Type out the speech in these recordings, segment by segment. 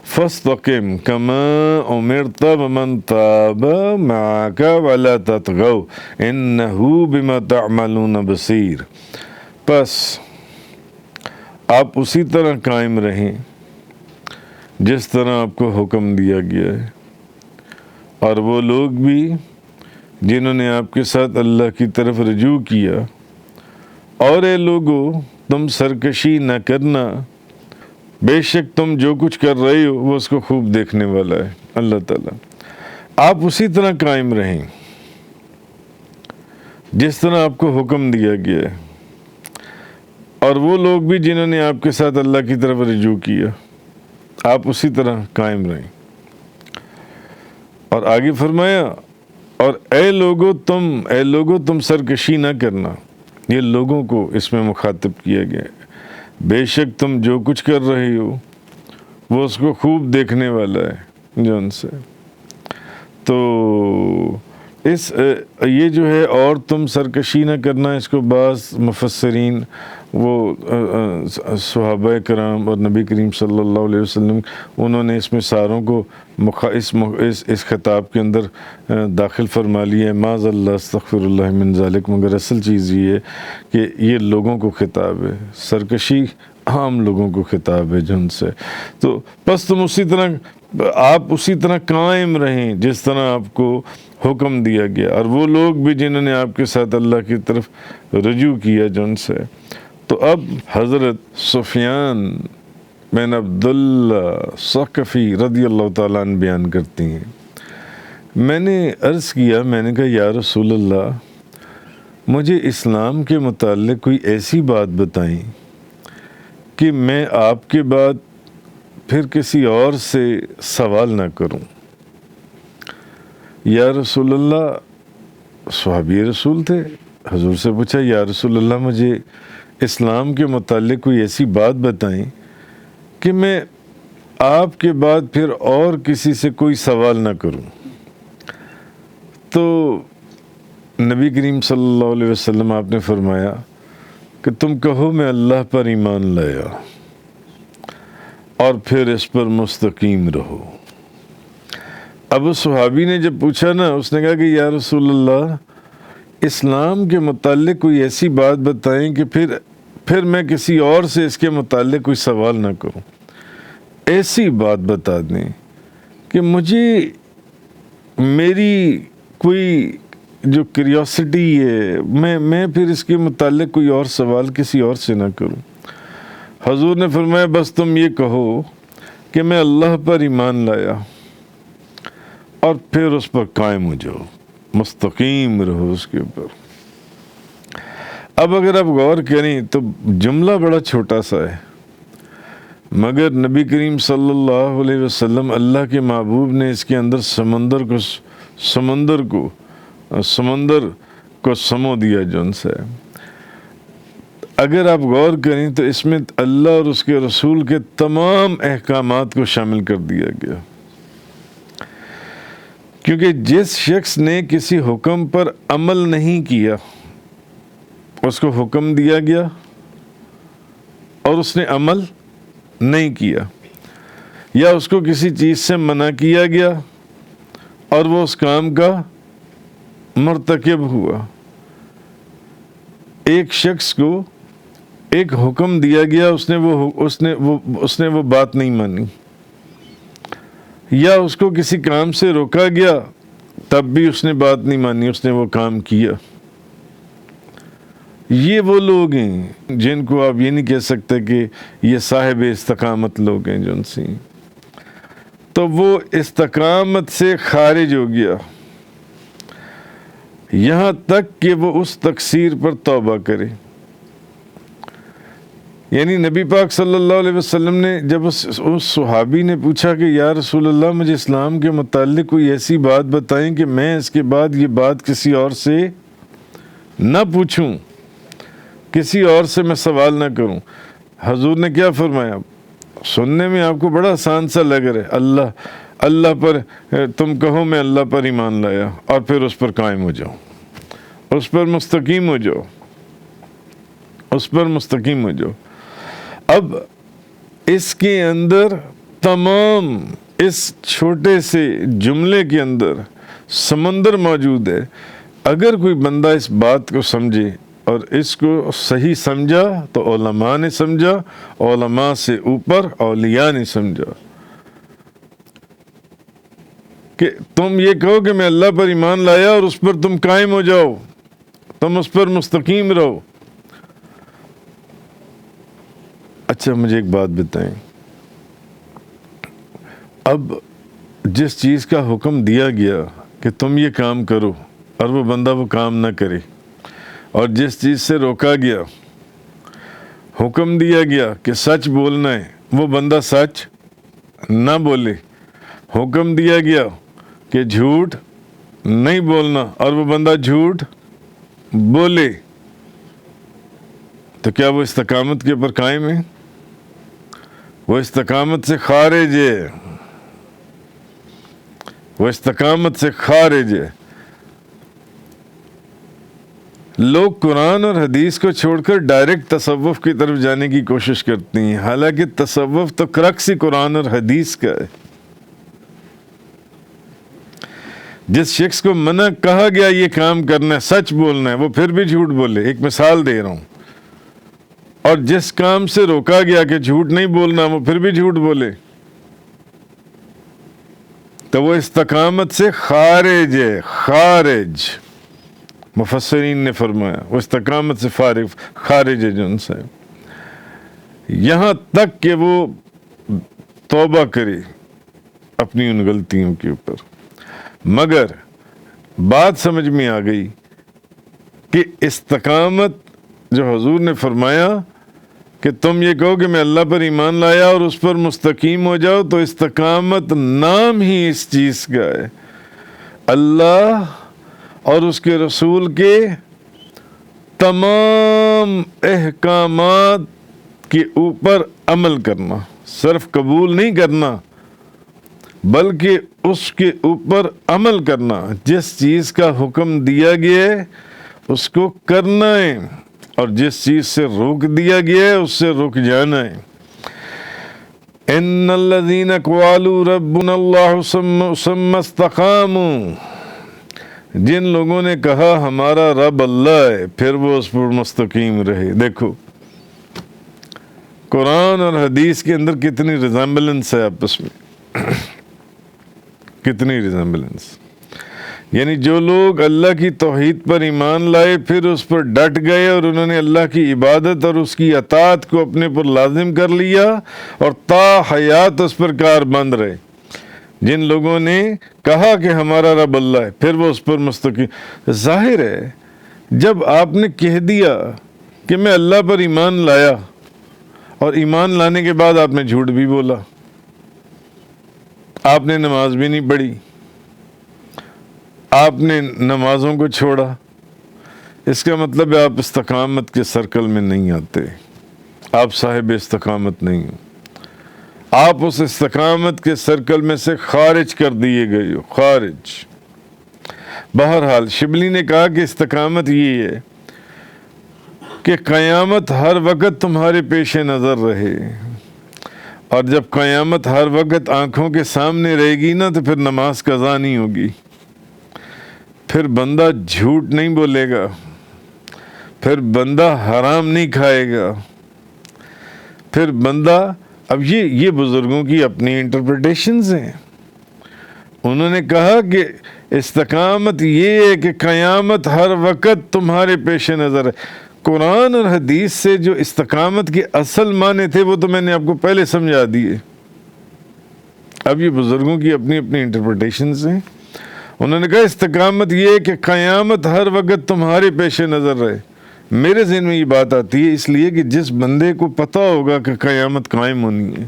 فاستقم کما امرت ومن تاب معك ولا تطغوا انه بما تعملون بصیر. پس آپ اسی طرح قائم رہیں جس طرح آپ کو حکم دیا گیا ہے، اور وہ لوگ بھی جنہوں نے آپ کے ساتھ اللہ کی طرف رجوع کیا، اور اے لوگو تم سرکشی نہ کرنا، بے شک تم جو کچھ کر رہے ہو وہ اس کو خوب دیکھنے والا ہے اللہ تعالیٰ. آپ اسی طرح قائم رہیں جس طرح آپ کو حکم دیا گیا ہے، اور وہ لوگ بھی جنہوں نے آپ کے ساتھ اللہ کی طرف رجوع کیا، آپ اسی طرح قائم رہیں. اور آگے فرمایا اور اے لوگو تم سرکشی نہ کرنا. یہ لوگوں کو اس میں مخاطب کیا گیا ہے. بے شک تم جو کچھ کر رہے ہو وہ اس کو خوب دیکھنے والا ہے جو ان سے. تو یہ جو ہے اور تم سرکشی نہ کرنا، اس کو بعض مفسرین وہ صحابہ کرام اور نبی کریم صلی اللہ علیہ وسلم انہوں نے اس میں ساروں کو اس خطاب کے اندر داخل فرما لیا ہے. معاذ اللہ استغفر اللہ من ذالک. مگر اصل چیز یہ ہے کہ یہ لوگوں کو خطاب ہے، سرکشی عام لوگوں کو خطاب ہے جن سے. تو بس تم آپ اسی طرح قائم رہیں جس طرح آپ کو حکم دیا گیا، اور وہ لوگ بھی جنہوں نے آپ کے ساتھ اللہ کی طرف رجوع کیا جن سے. تو اب حضرت سفیان بن عبداللہ ثقفی رضی اللہ تعالیٰ عنہ بیان کرتی ہیں، میں نے عرض کیا، میں نے کہا یا رسول اللہ مجھے اسلام کے متعلق کوئی ایسی بات بتائیں کہ میں آپ کے بعد پھر کسی اور سے سوال نہ کروں. یا رسول اللہ، صحابی رسول تھے، حضور سے پوچھا یا رسول اللہ مجھے اسلام کے متعلق کوئی ایسی بات بتائیں کہ میں آپ کے بعد پھر اور کسی سے کوئی سوال نہ کروں. تو نبی کریم صلی اللہ علیہ وسلم آپ نے فرمایا کہ تم کہو میں اللہ پر ایمان لایا اور پھر اس پر مستقیم رہو. اب اس صحابی نے جب پوچھا نا، اس نے کہا کہ یا رسول اللہ اسلام کے متعلق کوئی ایسی بات بتائیں کہ پھر میں کسی اور سے اس کے متعلق کوئی سوال نہ کروں. ایسی بات بتا دیں کہ مجھے میری کوئی جو کیوریوسٹی ہے میں پھر اس کے متعلق کوئی اور سوال کسی اور سے نہ کروں. حضور نے فرمایا بس تم یہ کہو کہ میں اللہ پر ایمان لایا اور پھر اس پر قائم ہو جاؤ، مستقیم رہو اس کے اوپر. اب اگر آپ غور کریں تو جملہ بڑا چھوٹا سا ہے، مگر نبی کریم صلی اللہ علیہ وسلم اللہ کے محبوب نے اس کے اندر سمندر کو سمو دیا جن سے. اگر آپ غور کریں تو اس میں اللہ اور اس کے رسول کے تمام احکامات کو شامل کر دیا گیا، کیونکہ جس شخص نے کسی حکم پر عمل نہیں کیا اس کو حکم دیا گیا اور اس نے عمل نہیں کیا، یا اس کو کسی چیز سے منع کیا گیا اور وہ اس کام کا مرتکب ہوا. ایک شخص کو ایک حکم دیا گیا، اس نے وہ بات نہیں مانی، یا اس کو کسی کام سے روکا گیا تب بھی اس نے بات نہیں مانی، اس نے وہ کام کیا. یہ وہ لوگ ہیں جن کو آپ یہ نہیں کہہ سکتے کہ یہ صاحب استقامت لوگ ہیں جن سے. تو وہ استقامت سے خارج ہو گیا یہاں تک کہ وہ اس تقصیر پر توبہ کرے. یعنی نبی پاک صلی اللہ علیہ وسلم نے جب اس صحابی نے پوچھا کہ یا رسول اللہ مجھے اسلام کے متعلق کوئی ایسی بات بتائیں کہ میں اس کے بعد یہ بات کسی اور سے نہ پوچھوں، کسی اور سے میں سوال نہ کروں. حضور نے کیا فرمایا؟ سننے میں آپ کو بڑا آسان سا لگ رہا ہے، اللہ پر تم کہو میں اللہ پر ایمان لایا اور پھر اس پر قائم ہو جاؤ، اس پر مستقیم ہو جاؤ، اس پر مستقیم ہو جاؤ. اب اس کے اندر تمام اس چھوٹے سے جملے کے اندر سمندر موجود ہے. اگر کوئی بندہ اس بات کو سمجھے اور اس کو صحیح سمجھا تو علماء نے سمجھا، علماء سے اوپر اولیاء نے سمجھا. کہ تم یہ کہو کہ میں اللہ پر ایمان لایا اور اس پر تم قائم ہو جاؤ، تم اس پر مستقیم رہو. اچھا مجھے ایک بات بتائیں، اب جس چیز کا حکم دیا گیا کہ تم یہ کام کرو اور وہ بندہ وہ کام نہ کرے، اور جس چیز سے روکا گیا، حکم دیا گیا کہ سچ بولنا ہے، وہ بندہ سچ نہ بولے، حکم دیا گیا کہ جھوٹ نہیں بولنا اور وہ بندہ جھوٹ بولے، تو کیا وہ استقامت کے اوپر قائم ہے؟ وہ استقامت سے خارج ہے، وہ استقامت سے خارج ہے. لوگ قرآن اور حدیث کو چھوڑ کر ڈائریکٹ تصوف کی طرف جانے کی کوشش کرتی ہیں، حالانکہ تصوف تو کرکس ہی قرآن اور حدیث کا ہے. جس شخص کو منع کہا گیا یہ کام کرنا ہے، سچ بولنا ہے، وہ پھر بھی جھوٹ بولے. ایک مثال دے رہا ہوں. اور جس کام سے روکا گیا کہ جھوٹ نہیں بولنا، وہ پھر بھی جھوٹ بولے، تو وہ استقامت سے خارج ہے. خارج، مفسرین نے فرمایا وہ استقامت سے خارج ہے جن سے، یہاں تک کہ وہ توبہ کرے اپنی ان غلطیوں کے اوپر. مگر بات سمجھ میں آ گئی کہ استقامت جو حضور نے فرمایا کہ تم یہ کہو کہ میں اللہ پر ایمان لایا اور اس پر مستقیم ہو جاؤ، تو استقامت نام ہی اس چیز کا ہے. اللہ اور اس کے رسول کے تمام احکامات کے اوپر عمل کرنا، صرف قبول نہیں کرنا بلکہ اس کے اوپر عمل کرنا. جس چیز کا حکم دیا گیا ہے اس کو کرنا ہے، اور جس چیز سے روک دیا گیا ہے اس سے رک جانا ہے. ان الذین قالوا ربنا اللہ ثم استقاموا، جن لوگوں نے کہا ہمارا رب اللہ ہے پھر وہ اس پر مستقیم رہے. دیکھو قرآن اور حدیث کے اندر کتنی ریزمبلنس ہے آپس میں، کتنی ریزمبلنس. یعنی جو لوگ اللہ کی توحید پر ایمان لائے، پھر اس پر ڈٹ گئے اور انہوں نے اللہ کی عبادت اور اس کی اطاعت کو اپنے پر لازم کر لیا اور تا حیات اس پر کاربند رہے. جن لوگوں نے کہا کہ ہمارا رب اللہ ہے پھر وہ اس پر مستقیم. ظاہر ہے جب آپ نے کہہ دیا کہ میں اللہ پر ایمان لایا اور ایمان لانے کے بعد آپ نے جھوٹ بھی بولا، آپ نے نماز بھی نہیں پڑھی، آپ نے نمازوں کو چھوڑا، اس کا مطلب ہے آپ استقامت کے سرکل میں نہیں آتے، آپ صاحب استقامت نہیں ہو، آپ اس استقامت کے سرکل میں سے خارج کر دیے گئے ہو، خارج. بہرحال شبلی نے کہا کہ استقامت یہ ہے کہ قیامت ہر وقت تمہارے پیش نظر رہے، اور جب قیامت ہر وقت آنکھوں کے سامنے رہے گی نا تو پھر نماز قضا نہیں ہوگی، پھر بندہ جھوٹ نہیں بولے گا، پھر بندہ حرام نہیں کھائے گا، پھر بندہ. اب یہ بزرگوں کی اپنی انٹرپریٹیشنز ہیں. انہوں نے کہا کہ استقامت یہ ہے کہ قیامت ہر وقت تمہارے پیش نظر ہے. قرآن اور حدیث سے جو استقامت کے اصل معنی تھے وہ تو میں نے آپ کو پہلے سمجھا دیے. اب یہ بزرگوں کی اپنی اپنی انٹرپریٹیشنز ہیں. انہوں نے کہا استقامت یہ ہے کہ قیامت ہر وقت تمہارے پیش نظر رہے. میرے ذہن میں یہ بات آتی ہے اس لیے کہ جس بندے کو پتہ ہوگا کہ قیامت قائم ہونی ہے،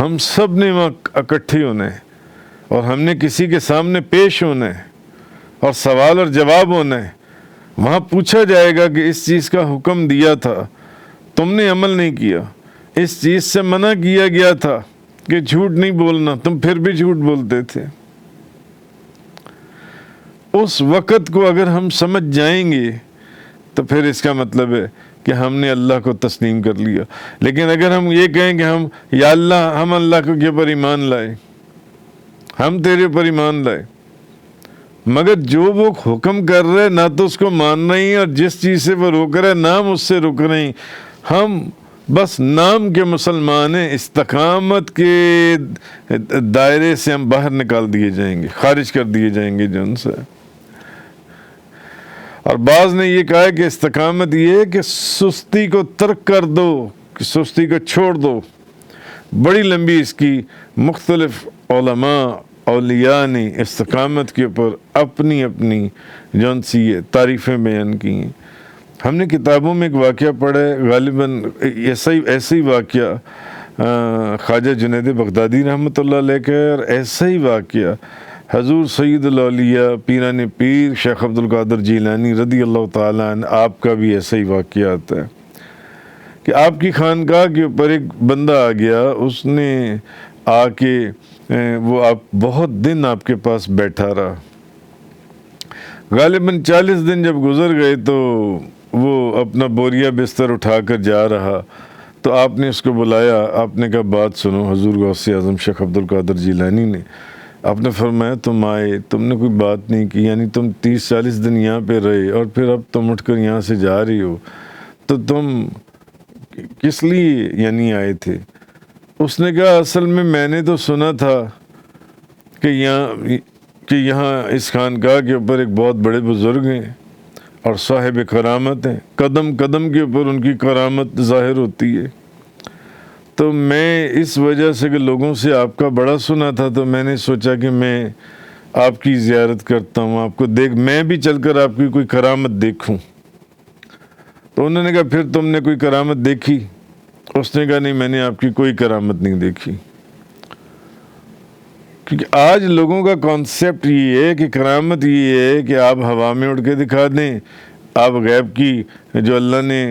ہم سب نے وہاں اکٹھے ہونا ہے اور ہم نے کسی کے سامنے پیش ہونا ہے اور سوال اور جواب ہونا ہے. وہاں پوچھا جائے گا کہ اس چیز کا حکم دیا تھا تم نے عمل نہیں کیا، اس چیز سے منع کیا گیا تھا کہ جھوٹ نہیں بولنا، تم پھر بھی جھوٹ بولتے تھے. اس وقت کو اگر ہم سمجھ جائیں گے تو پھر اس کا مطلب ہے کہ ہم نے اللہ کو تسلیم کر لیا. لیکن اگر ہم یہ کہیں کہ یا اللہ ہم اللہ کے اوپر ایمان لائے، ہم تیرے اوپر ایمان لائے، مگر جو وہ حکم کر رہے نہ تو اس کو ماننا ہی، اور جس چیز سے وہ روک رہے نہ ہم اس سے رک رہے ہیں، ہم بس نام کے مسلمان ہیں، استقامت کے دائرے سے ہم باہر نکال دیے جائیں گے، خارج کر دیے جائیں گے جن سے. اور بعض نے یہ کہا کہ استقامت یہ ہے کہ سستی کو ترک کر دو، کہ سستی کو چھوڑ دو. بڑی لمبی اس کی مختلف علماء اولیاء نے استقامت کے اوپر اپنی اپنی جون سی تعریفیں بیان کی ہیں. ہم نے کتابوں میں ایک واقعہ پڑھا ہے، غالباً ایسا ہی واقعہ خواجہ جنید بغدادی رحمۃ اللہ علیہ کا، اور ایسا ہی واقعہ حضور سید الاولیاء پیران پیر شیخ عبد القادر جیلانی رضی اللہ تعالیٰ عنہ آپ کا بھی ایسا ہی واقعہ آتا ہے کہ آپ کی خانقاہ کے اوپر ایک بندہ آ گیا. اس نے آ کے وہ بہت دن آپ کے پاس بیٹھا رہا. غالباً 40 دن جب گزر گئے تو وہ اپنا بوریا بستر اٹھا کر جا رہا، تو آپ نے اس کو بلایا. آپ نے کہا بات سنو. حضور غوث اعظم شیخ عبد القادر جیلانی نے آپ نے فرمایا تم آئے، تم نے کوئی بات نہیں کی، یعنی تم 30-40 دن یہاں پہ رہے اور پھر اب تم اٹھ کر یہاں سے جا رہی ہو، تو تم کس لیے یعنی آئے تھے؟ اس نے کہا اصل میں نے تو سنا تھا کہ یہاں اس خانقاہ کے اوپر ایک بہت بڑے بزرگ ہیں اور صاحب کرامت ہیں، قدم قدم کے اوپر ان کی کرامت ظاہر ہوتی ہے. تو میں اس وجہ سے کہ لوگوں سے آپ کا بڑا سنا تھا، تو میں نے سوچا کہ میں آپ کی زیارت کرتا ہوں، آپ کو میں بھی چل کر آپ کی کوئی کرامت دیکھوں. تو انہوں نے کہا پھر تم نے کوئی کرامت دیکھی؟ اس نے کہا نہیں، میں نے آپ کی کوئی کرامت نہیں دیکھی. کیونکہ آج لوگوں کا کانسیپٹ یہ ہے کہ کرامت یہ ہے کہ آپ ہوا میں اڑ کے دکھا دیں. آپ غیب کی جو اللہ نے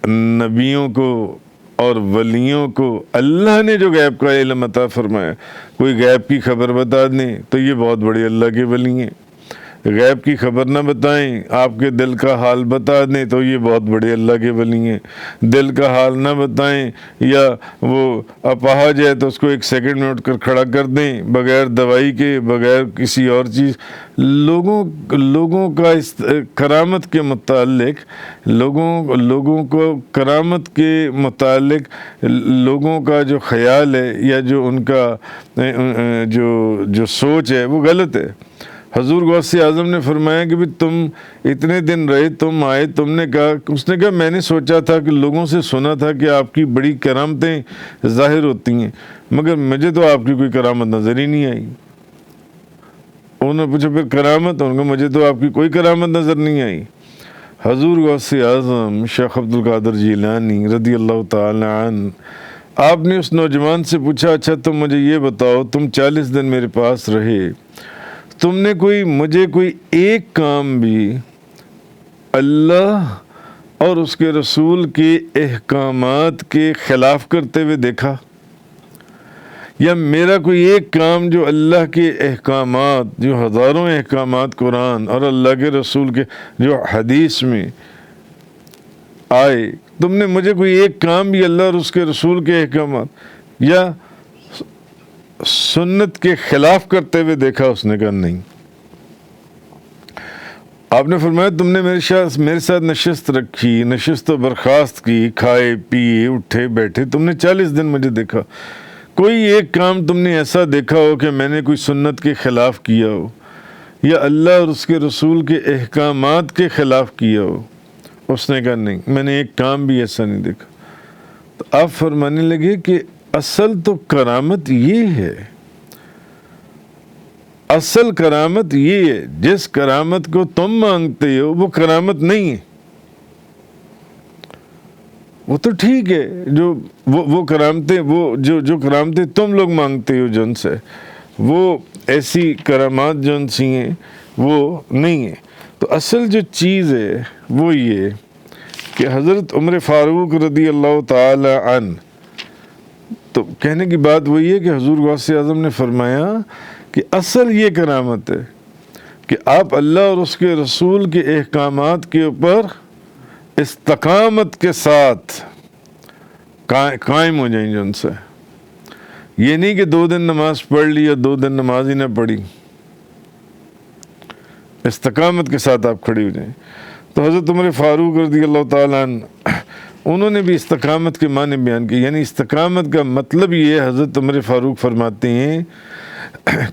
نبیوں کو اور ولیوں کو اللہ نے جو غیب کا علم عطا فرمایا، کوئی غیب کی خبر بتا دیں تو یہ بہت بڑے اللہ کے ولی ہیں. غیب کی خبر نہ بتائیں، آپ کے دل کا حال بتا دیں تو یہ بہت بڑے اللہ کے ولی ہیں. دل کا حال نہ بتائیں یا وہ اپاہج ہے تو اس کو 1 سیکنڈ میں اٹھ کر کھڑا کر دیں بغیر دوائی کے، بغیر کسی اور چیز. لوگوں کا اس کرامت کے متعلق لوگوں کو کرامت کے متعلق لوگوں کا جو خیال ہے یا جو ان کا جو سوچ ہے وہ غلط ہے. حضور غوث اعظم نے فرمایا کہ بھی تم اتنے دن رہے، تم آئے، تم نے کہا، اس نے کہا میں نے سوچا تھا کہ لوگوں سے سنا تھا کہ آپ کی بڑی کرامتیں ظاہر ہوتی ہیں، مگر مجھے تو آپ کی کوئی کرامت نظر ہی نہیں آئی. انہوں نے پوچھا پھر کرامت؟ ان کو مجھے تو آپ کی کوئی کرامت نظر نہیں آئی. حضور غوث اعظم شیخ عبد القادر جیلانی رضی اللہ تعالی عنہ، آپ نے اس نوجوان سے پوچھا اچھا تم مجھے یہ بتاؤ، تم 40 دن میرے پاس رہے، تم نے مجھے کوئی ایک کام بھی اللہ اور اس کے رسول کے احکامات کے خلاف کرتے ہوئے دیکھا؟ یا میرا کوئی ایک کام جو اللہ کے احکامات، جو ہزاروں احکامات قرآن اور اللہ کے رسول کے جو حدیث میں آئے، تم نے مجھے کوئی ایک کام بھی اللہ اور اس کے رسول کے احکامات یا سنت کے خلاف کرتے ہوئے دیکھا؟ اس نے کہا نہیں. آپ نے فرمایا تم نے میرے ساتھ نشست رکھی، نشست و برخاست کی، کھائے پیے اٹھے بیٹھے، تم نے 40 دن مجھے دیکھا، کوئی ایک کام تم نے ایسا دیکھا ہو کہ میں نے کوئی سنت کے خلاف کیا ہو یا اللہ اور اس کے رسول کے احکامات کے خلاف کیا ہو؟ اس نے کہا نہیں، میں نے ایک کام بھی ایسا نہیں دیکھا. تو آپ فرمانے لگے کہ اصل تو کرامت یہ ہے، اصل کرامت یہ ہے، جس کرامت کو تم مانگتے ہو وہ کرامت نہیں ہے. وہ تو ٹھیک ہے جو وہ کرامتیں، وہ جو کرامتیں تم لوگ مانگتے ہو جن سے، وہ ایسی کرامات جن سی ہیں وہ نہیں ہیں. تو اصل جو چیز ہے وہ یہ کہ حضرت عمر فاروق رضی اللہ تعالی عنہ، تو کہنے کی بات وہی ہے کہ حضور غوث اعظم نے فرمایا کہ اصل یہ کرامت ہے کہ آپ اللہ اور اس کے رسول کے احکامات کے اوپر استقامت کے ساتھ قائم ہو جائیں جو ان سے. یہ نہیں کہ 2 دن نماز پڑھ لی اور 2 دن نماز ہی نہ پڑھی. استقامت کے ساتھ آپ کھڑی ہو جائیں. تو حضرت عمر فاروق رضی اللہ تعالیٰ عنہ انہوں نے بھی استقامت کے معنی بیان کیے. یعنی استقامت کا مطلب یہ ہے، حضرت عمر فاروق فرماتے ہیں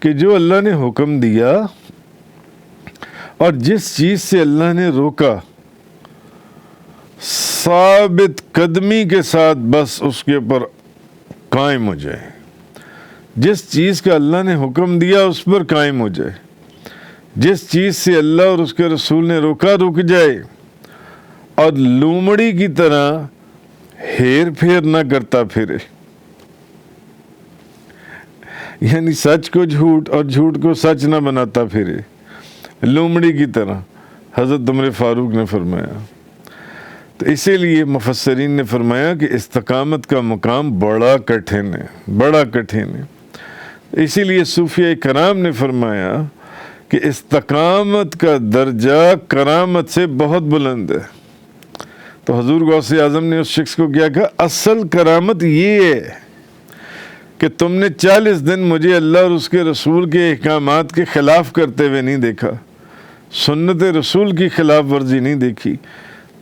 کہ جو اللہ نے حکم دیا اور جس چیز سے اللہ نے روکا، ثابت قدمی کے ساتھ بس اس کے اوپر قائم ہو جائے. جس چیز کا اللہ نے حکم دیا اس پر قائم ہو جائے. جس چیز سے اللہ اور اس کے رسول نے روکا رک جائے، اور لومڑی کی طرح ہیر پھیر نہ کرتا پھرے. یعنی سچ کو جھوٹ اور جھوٹ کو سچ نہ بناتا پھرے، لومڑی کی طرح حضرت عمر فاروق نے فرمایا. تو اسی لیے مفسرین نے فرمایا کہ استقامت کا مقام بڑا کٹھن ہے، بڑا کٹھن ہے. اسی لیے صوفیہ کرام نے فرمایا کہ استقامت کا درجہ کرامت سے بہت بلند ہے. تو حضور غوث اعظم نے اس شخص کو کیا کہا، اصل کرامت یہ ہے کہ تم نے 40 دن مجھے اللہ اور اس کے رسول کے احکامات کے خلاف کرتے ہوئے نہیں دیکھا، سنت رسول کی خلاف ورزی نہیں دیکھی.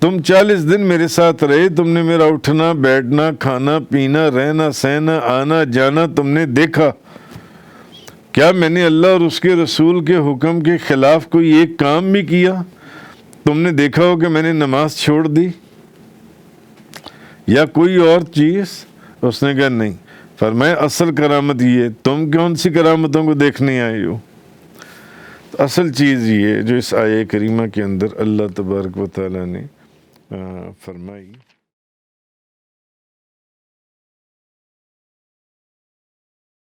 تم 40 دن میرے ساتھ رہے، تم نے میرا اٹھنا بیٹھنا کھانا پینا رہنا سہنا آنا جانا تم نے دیکھا. کیا میں نے اللہ اور اس کے رسول کے حکم کے خلاف کوئی ایک کام بھی کیا؟ تم نے دیکھا ہو کہ میں نے نماز چھوڑ دی یا کوئی اور چیز؟ اس نے کہا نہیں. فرمایا اصل کرامت یہ ہے. تم کون سی کرامتوں کو دیکھنے آئے ہو؟ اصل چیز یہ ہے جو اس آیہ کریمہ کے اندر اللہ تبارک و تعالیٰ نے فرمائی.